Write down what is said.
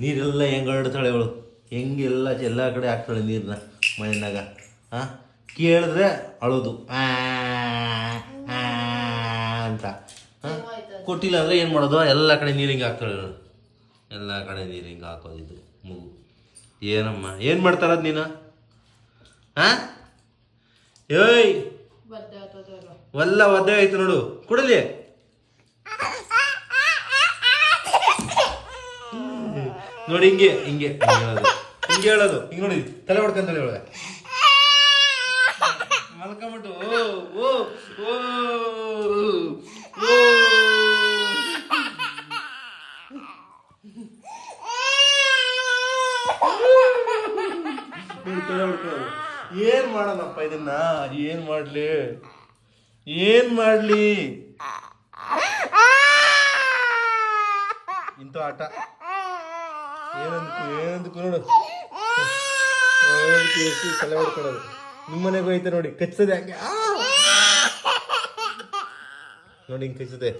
ನೀರೆಲ್ಲ ಹೆಂಗೆ ಹರಡ್ತಾಳೆ ಅವಳು, ಹೆಂಗೆಲ್ಲ ಎಲ್ಲ ಕಡೆ ಹಾಕ್ತಾಳೆ ನೀರನ್ನ ಮನೆಯಾಗ. ಹಾಂ, ಕೇಳಿದ್ರೆ ಅಳೋದು ಆ ಆ ಅಂತ. ಹಾಂ, ಕೊಟ್ಟಿಲ್ಲ ಅಂದರೆ ಏನು ಮಾಡೋದು, ಎಲ್ಲ ಕಡೆ ನೀರು ಹಿಂಗೆ ಹಾಕ್ತಾಳೆ ಅವಳು, ಎಲ್ಲ ಕಡೆ ನೀರು ಹಿಂಗೆ ಹಾಕೋದಿದ್ದು ಮಗು. ಏನಮ್ಮ ಏನು ಮಾಡ್ತಾರದು ನೀನು? ಹಾಂ, ಏಯ್ ಒಲ್ಲ ಒದ್ದೆ ಆಯ್ತು ನೋಡು, ಕೊಡಲಿ. ನೋಡಿ ಹಿಂಗೆ ಹಿಂಗೆ ಹೇಳೋದು, ಹಿಂಗೆ ಹೇಳೋದು, ಹಿಂಗೆ ನೋಡಿ ತಲೆ ಹೊಡ್ಕೊಂತಾಳೆ ಒಳಗೆ ಮಲ್ಕೊಂಬಿಟ್ಟು. ಓ ಓ ಓ ಓ ಏನ್ ಮಾಡೋಣಪ್ಪ ಇದನ್ನ, ಏನ್ ಮಾಡ್ಲಿ, ಏನ್ ಮಾಡ್ಲಿ, ಇಂಥ ಆಟ ಏನಂದಕ್ಕೂ ನೋಡು ಎಷ್ಟು ತಲೆ ಹೊಡ್ಕೊಳ್ಳೋದು. ನಿಮ್ಮ ಮನೆಗೆ ಹೋಯ್ತೆ ನೋಡಿ, ಕಚ್ಚದೆ ಹಂಗೆ ನೋಡಿ, ಹಿಂಗೆ ಕಚ್ಚದೆ.